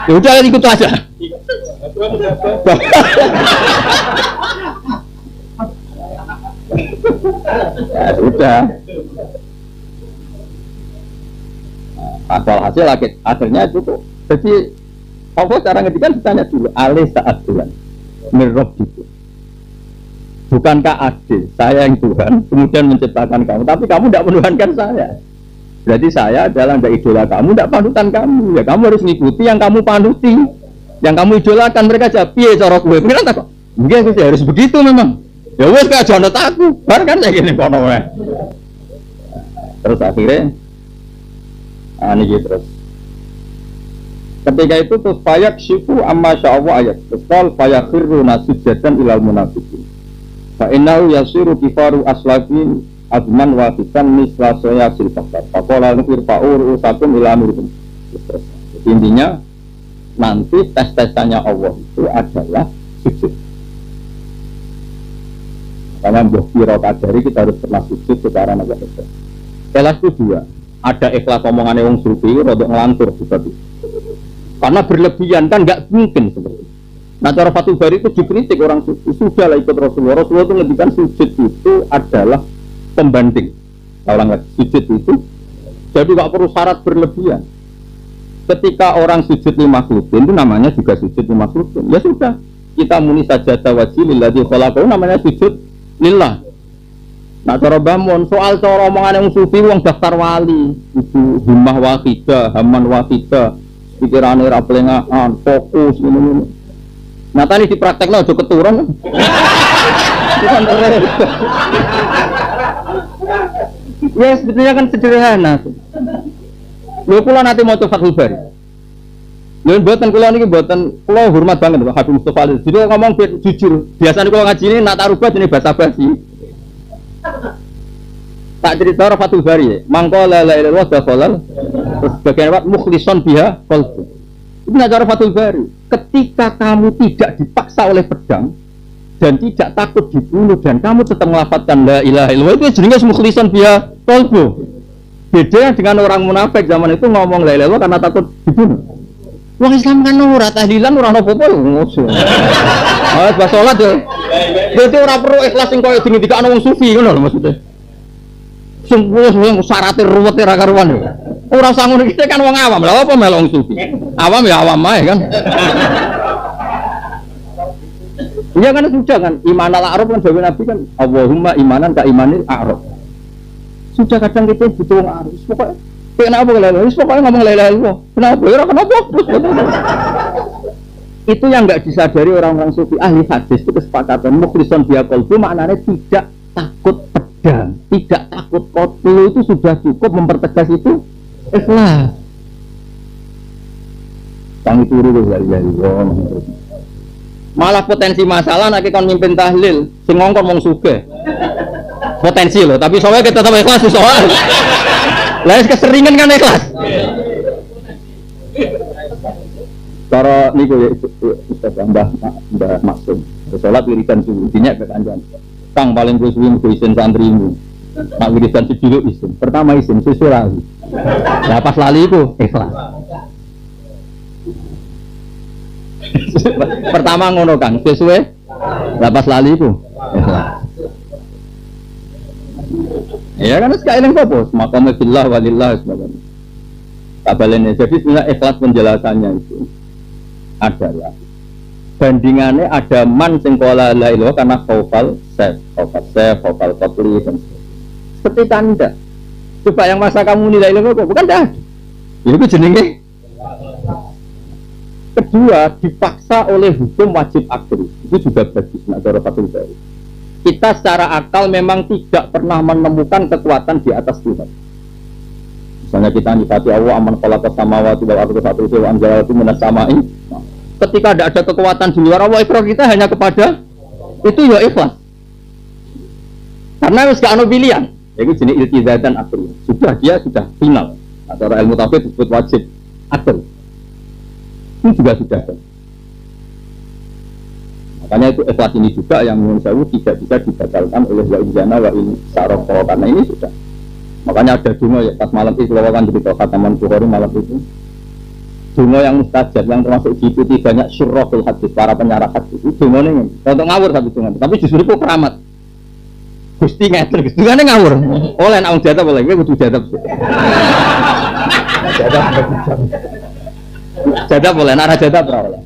Ya udah ikut aja. Ya sudah. Asal hasil akhirnya cukup. Jadi Allah cara ngedikan ditanya dulu, alih saat bulan mirrob itu. Bukankah adil saya yang Tuhan kemudian menciptakan kamu, tapi kamu tidak menuhankan saya. Berarti saya adalah tidak idola kamu, tidak panutan kamu. Ya kamu harus mengikuti yang kamu panuti, yang kamu idolakan. Mereka jawab, piye cara kowe? Pengiran tak kok? Enggak, harus begitu memang. Ya wes gak jono aku, bar kan saya gini kono wae. Terus akhirnya ini terus. Ketika itu terus fayak syifu amma sya'allah ayat. Terus kal fayakhirru nasujatan ilal munafiqin. Fa innahu yasiru kifaru aslafin azman wa fitan misla soya silfakar. Faqala irfa'u usakum ila amirikum. Intinya nanti tes-tesannya Allah itu adalah sujud. Karena kira kadari kita harus pernah sujud secara naga ikhlas. Ikhlas itu dua. Ada ikhlas omongannya wong sufi, rodok ngelantur seperti itu. Karena berlebihan kan nggak mungkin seperti itu. Nah cara Fathul Bari itu dikritik orang sufi. Sudah lah ikut Rasulullah. Rasulullah itu ngendikan sujud itu adalah pembanding. Orang sujud itu jadi nggak perlu syarat berlebihan. Ketika orang sujud li makhlukin itu namanya juga sujud li makhlukin. Ya sudah, kita muni sajada wajhi lillazi khalaqahu namanya sujud lillah. Nah cara bangun soal cara omongan yang sufi wong daftar wali itu himmah wahidah, haman wahidah, pikirannya rapelengaan, fokus ini. Nah tadi diprakteknya udah keturun. Bukan ya sebetulnya kan sederhana. Lho kula nanti mau coba Fathul Bari. Lho mboten kula niki mboten kula hormat banget Pak Habib Mustofa. Jadi ngomong jujur, biasanya kula ngaji ini nak tarubat ini basa-basi. Tak cerita Fathul Bari ya. Mangko la ilaha illallah dakhalal terus bagian apa mukhlishon biha qalbu. Itu cara Fathul Bari. Ketika kamu tidak dipaksa oleh pedang dan tidak takut dibunuh dan kamu tetap melafadzkan la ilaha illallah itu jenenge mukhlishon biha qalbu. Beda dengan orang munafik zaman itu ngomong la ilaha illallah karena takut dibunuh. Wong Islam kan ora tahlilan ora apa-apa ngono. Ah pas salat yo. Berarti ora perlu ikhlas sing koyo dingendikane wong sufi ngono lho maksudnya. Sing syaratnya ruwet ra karuan yo. Ora usah ngono iki kan wong awam. Lha apa melu wong sufi? Awam ya awam ae kan. Iya kan sudah kan iman al-a'raf kan dewe Nabi kan Allahumma imanan ka imanil a'raf. Sudah kadang kita butuh wong arif. Pokoknya kenapa lele? Pokoknya ngomong lele. Kenapa? Ya kenapa? Itu yang enggak disadari orang-orang sufi ahli hadis itu kesepakatan mukhlishon biha qalbu maknanya tidak takut pedang, tidak takut qatl itu sudah cukup mempertegas itu ikhlas. Kang turu dari malah potensi masalah nek kon mimpin tahlil sing ngongkon wong sugih. Potensi loh, tapi soalnya kita tetap ikhlas soal. Lah keseringan kan ikhlas. Cara niku ya Ustaz Mbah Maksum. Salat wiridan subuh dinyak ke kanjeng. Kang paling kuwi suwi mugo isin santrimu. Nak wiridan sedulur isin. Pertama isin sesuai lali. Lah pas lali iku ikhlas. Pertama ngono Kang, sesuai Lapas lali itu. Ya kan sekali apa? Makamnya billah walillah sebagainya. Kabalannya. Jadi sebenarnya ikhlas penjelasannya itu adalah bandingannya ada man sing qala la ilaha karena khaufal qatli dan ketika tidak. Coba yang masa kamu nilai ilaha kok bukan dah. Itu jenenge. Kedua, dipaksa oleh hukum wajib akli. Itu juga bagus nak cara Fathul Bari. Kita secara akal memang tidak pernah menemukan kekuatan di atas Tuhan. Misalnya kita nyifati Allah aman khalaqas samawati wal ardi wa anzala minas sama'i. Ketika tidak ada kekuatan di luar Allah, ikrar kita hanya kepada itu ya ikhlas. Karena harus gak ada pilihan. Itu jenis iltizatan akli. Dia sudah final. Atau ilmu tauhid disebut wajib akli. Itu juga sudah. Makanya itu ikhlas ini juga yang menurut saya tidak bisa dibatalkan oleh wa'injana wa'in saroko. Karena ini sudah. Makanya ada dungo ya pas malam itu lawakan di khataman Bukhari malam itu. Dungo yang mustajab yang termasuk diikuti banyak syurrahul hadis para penyarah hadis itu dungo ini untuk ngawur satu dungo. Tapi justru itu keramat. Gusti ngeter, Gusti ngawur. Oleh nak jatah boleh, gue butuh jatah. Jatah boleh, nak jatah berapa?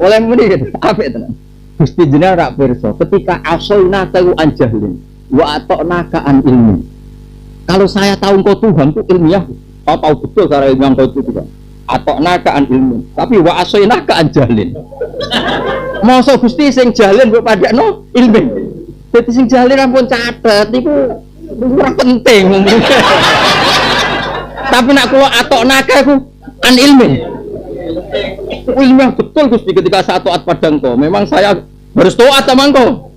Oleh muni gitu, apa itu? Gusti jenengan rak pirsa, ketika asolna tahu anjahlin, wa atokna kaan ilmu. Kalau saya tahu engkau Tuhan itu ilmiah, kau tahu betul cara ilmiah engkau itu Tuhan. Atokna kaan ilmu, tapi wa asolna kaan jahlin. Masa Gusti sing jahlin mbok padakno ilmu. Dadi sing jahlin ampun catet iku ora penting. Tapi nak kula atokna ka iku an ilmu. Ilmiah betul Gusti ketika saya taat pada engkau. Memang saya harus taat sama engkau.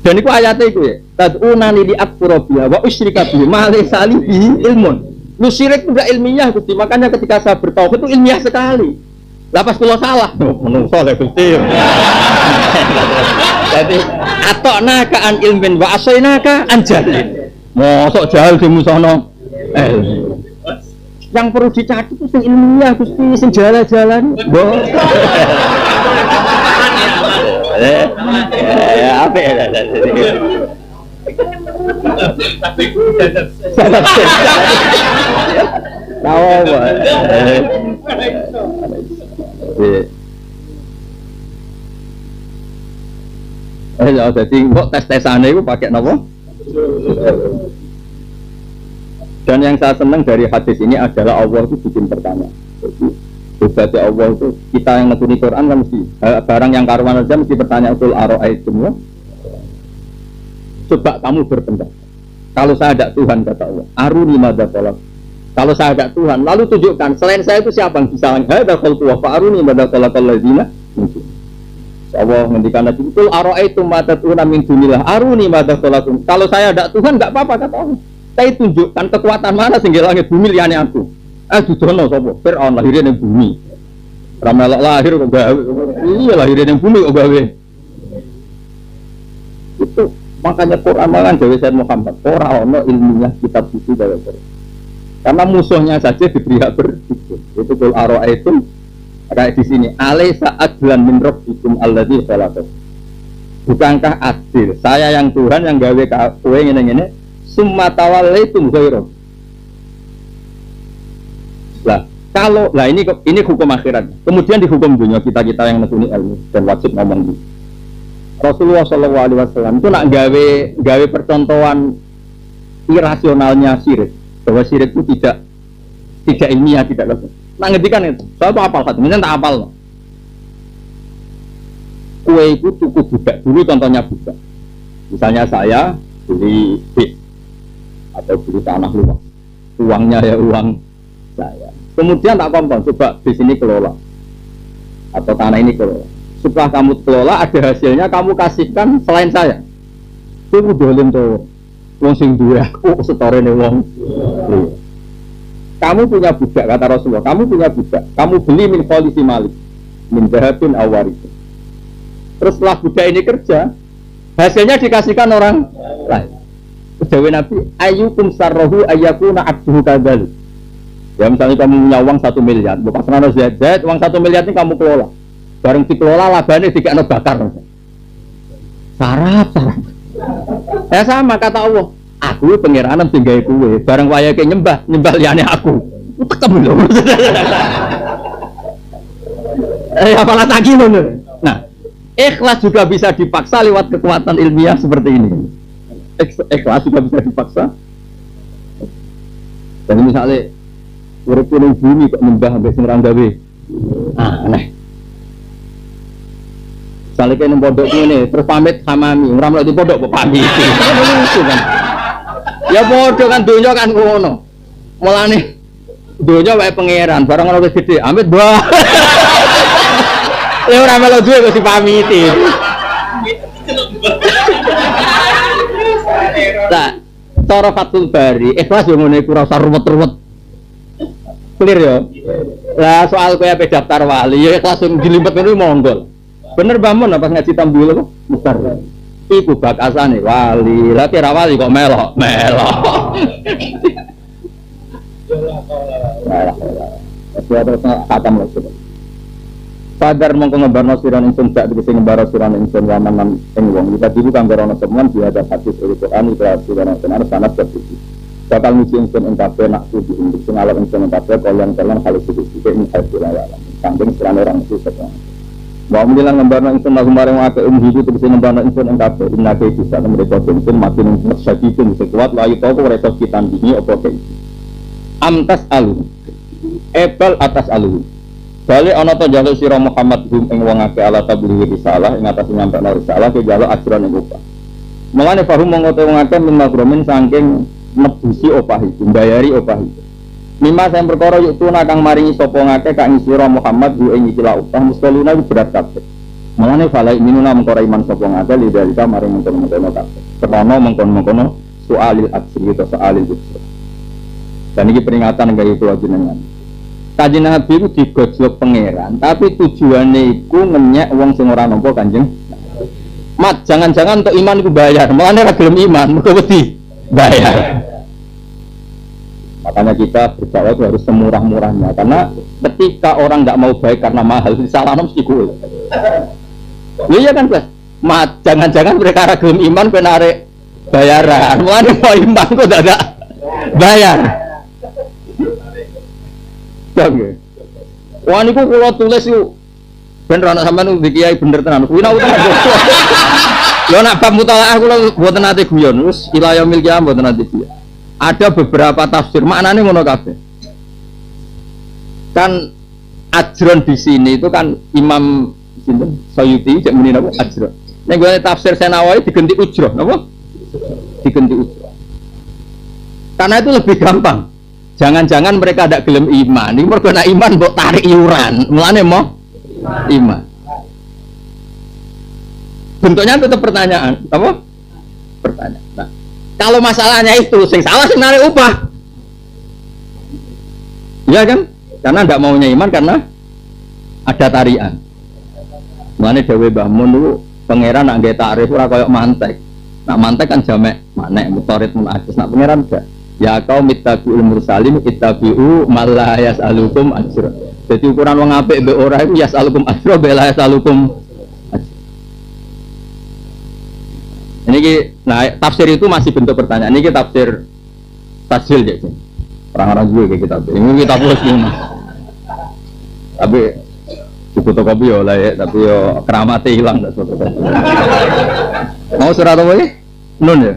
Dan itu ayatnya itu ya. Tad'unani li akfurabiyah wa usyrika bihi ma laysa li bihi ilmun. Lu syirik itu enggak ilmiah Gusti. Makanya ketika saya bertauhid itu ilmiah sekali. Lah pas kula salah, menungso le Gusti. Jadi atokna ka an ilmin wa asaina ka an jahlin. Mosok jahil dimusono yang perlu dicatat itu sing ilmiah Gusti, sing jalan-jalan. Ya apa ya? Tahu apa? Jadi kok tes-tesan itu pakai apa? Dan yang saya senang dari hadis ini adalah Allah itu bikin pertanyaan. Jadi Allah itu kita yang ngetuni Quran kan mesti barang yang karuan aja mesti bertanya utul aro'aitum ya. Coba kamu berpendapat. Kalau saya ada Tuhan kata Allah, aruni madza tolak. Kalau saya ada Tuhan, lalu tunjukkan selain saya itu siapa yang bisa hadza khalqu wa aruni madza tolakal ladzina mungkin. Allah ngendikan lagi utul aro'aitum madza tuna min dunillah aruni madza tolakum. Kalau saya ada Tuhan enggak apa-apa kata Allah. Saya tunjukkan kekuatan mana sehingga langit bumi liane aku. Dudono sapa? Fir'aun lahirnya ning bumi. Ramelok lahir kok gawe. Iya lahirnya ning bumi kok gawe. Itu makanya Quran mangan Dewi Said Muhammad. Ora ono ilmiah kitab suci dari Quran. Karena musuhnya saja diberi hak berpikir. Itu kul aro'aitum kayak di sini. Alaysa adlan min rabbikum alladzi khalaqakum. Bukankah adil? Saya yang Tuhan yang gawe kowe ngene-ngene. Summa tawallaitum ghairu. Lah, kalau ini hukum akhirat. Kemudian di hukum dunia kita yang menekuni ilmu dan wajib ngomong gitu. Rasulullah SAW itu nak gawe percontohan irasionalnya syirik. Bahwa syirik itu tidak ilmiah, tidak logis. Nak ngedikan itu. Saya tuh apal satu, misalnya tak apal. Kue itu tuku budak dulu, contohnya budak. Misalnya saya beli bis atau beli tanah luas, uangnya ya uang saya. Kemudian tak kompon, coba di sini kelola atau tanah ini kelola. Setelah kamu kelola ada hasilnya, kamu kasihkan selain saya. Itu dolim tuh, wong sing duwe aku setorene wong. Kamu punya budak kata Rasulullah, kamu punya budak, kamu beli min polisi malik, min dahabin awaris. Terus setelah budak ini kerja, hasilnya dikasihkan orang lain. Jawa Nabi, ayyukum sarrohu ayyakuna abduhu kadzalik. Ya misalnya kamu punya uang 1 miliar, bukan senang Z, uang 1 miliar ini kamu kelola. Bareng dikelola labane dikekno bakar. Sarap. Ya sama kata Allah, aku pangeran sing gawe kowe, bareng wayahe nyembah liyane aku. Tekem lho. Apalah lagi lho. Nah, ikhlas juga bisa dipaksa lewat kekuatan ilmiah seperti ini. Ikhlas juga bisa dipaksa. Jadi misalnya urip ning bumi kok nyembah sampai sing ra gawe. Aneh. Misalnya kayak nang pondok ini, terus pamit sama mi, ora melok di pondok kok pamit. Lucu kan. Ya podo kan donya kan ngono. Mulane donya wae pangeran, barang ora wis gedhe, amit bah. Ya ora melok duwe kok dipamiti. Nah, cara Fathul Bari, ikhlas yo ngene iku ora usah ruwet-ruwet. Clear ya? Lah soal kowe ape daftar wali, ya ikhlas dilimpet ngono monggol. Bener bangun pas ngaji tambul kok mutar. Iku bakasane wali, lah kira wali kok melok. Terus khatam lho. Padar mongko ngebarno siran ingsun sak tegese ngebarno siran ingsun waman ing wong. Kita dulu kang rono semuan dia ada hadis Al-Qur'an ikhlas siran tenan sanad terpuji. Bakal muji ingsun ing kabeh nak puji ing sing alok ingsun ing kabeh kalian halus iki ing hadis saking siran orang itu setan. Wa mulilan ngebarno ingsun lagu marang akeh hidup tegese ngebarno ingsun ing kabeh innake bisa mereka ingsun mati ning masyadipun sekuat layu tau mereka kita dini apa kae. Amtas alu. Ebal atas alu. Balik ana to njaluk sira Muhammad hum ing wong akeh ala tablighi risalah ing atas nyampekno risalah ke njaluk ajran ing upah. Mulane fahum mongko te wong akeh mimagrumin saking nebusi opah itu, mbayari opah itu. Mimma sing perkara yuk tuna kang maringi sapa ngakeh kang sira Muhammad hu ing ikilah upah mustaluna berat kabeh. Mulane fala minuna mengkora iman sapa ngakeh lidalika maring mengkono-mengkono kabeh. Semono mengkono-mengkono soalil aksri atau soalil usul. Dan ini peringatan gaya kula jenengan. Kanjeng Nabi itu digojlok pangeran, tapi tujuannya itu ngenyek wong sing ora nampa Kanjeng. Mat, jangan-jangan untuk iman itu bayar. Mulane ora gelem iman, mergo wedi bayar. Makanya kita berdakwah itu harus semurah-murahnya, karena ketika orang nggak mau baik karena mahal, disalahno mesti kowe. Iya kan, Mas? Mat, jangan-jangan mereka ora gelem iman ben arek bayaran. Mulane mau iman kok ndak bayar. Wah niku kula tulis yuk ben ana sampean ndi kiai bener tenan. Kuwi nak utang. Lho nak bab mutalaah kula mboten nate guyon. Wis ila yaumil qiyamah mboten nate guyon. Ada beberapa tafsir maknane ngono kabeh. Kan ajron di sini itu kan Imam sinten Sayyidi cek muni napa ajron. Nek gue tafsir Senawawi diganti ujroh napa? Diganti ujroh. Karena itu lebih gampang. Jangan-jangan mereka tidak gelem iman. Ini mergo nek iman mbok tarik iuran. Mulane mau iman. Bentuknya tetap pertanyaan, apa? Pertanyaan. Nah, kalau masalahnya itu sing salah sing narik upah. Iya kan? Karena tidak maunya iman karena ada tarian. Mulane dhewe Mbah Mun niku pangeran nak nggih takrif ora kaya mantek. Nak mantek kan jamek manek mutorid munajis. Nak pangeran enggak. Ya kau mittabi'ul mursalin ittabi'u mal la yas'alukum ajra. Jadi ukuran wong apik mbek ora iku yas'alukum ajra bela yas'alukum ajra. Ini nah tafsir itu masih bentuk pertanyaan. Ini tafsir tajil ya. Orang-orang juga kayak kita. Ini kita tulis ini. Tapi di fotokopi ya lah ya, tapi yo keramatnya hilang dah fotokopi. Mau surat apa ya? Nun ya.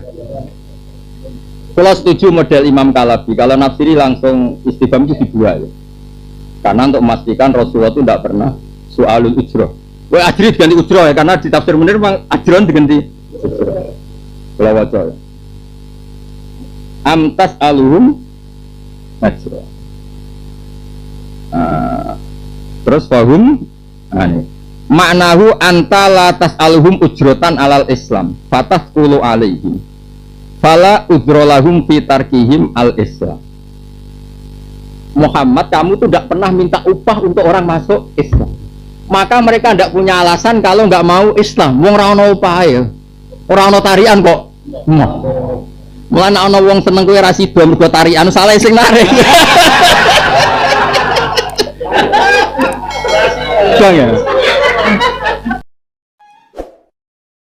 Kalau setuju model Imam Kalabi, kalau nafsiri langsung istifham itu dibuat ya. Karena untuk memastikan Rasulullah itu tidak pernah soalul ujroh. Wah ajri diganti ujroh ya, karena di tafsir Munir memang ajron diganti ujroh. Kalau wajah ya. Amtas aluhum ajroh. Terus fahum maknahu antala tas aluhum ujrotan alal Islam fatah kulu alaihim fala udrolahum fitarkihim al Islam. Muhammad, kamu tuh tidak pernah minta upah untuk orang masuk Islam, maka mereka tidak punya alasan kalau nggak mau Islam. Wong ora ono upah ya, ora ono tarian kok. Mulane ana wong seneng kowe ra sida mergo tarian salah sing narik. Kadang ya.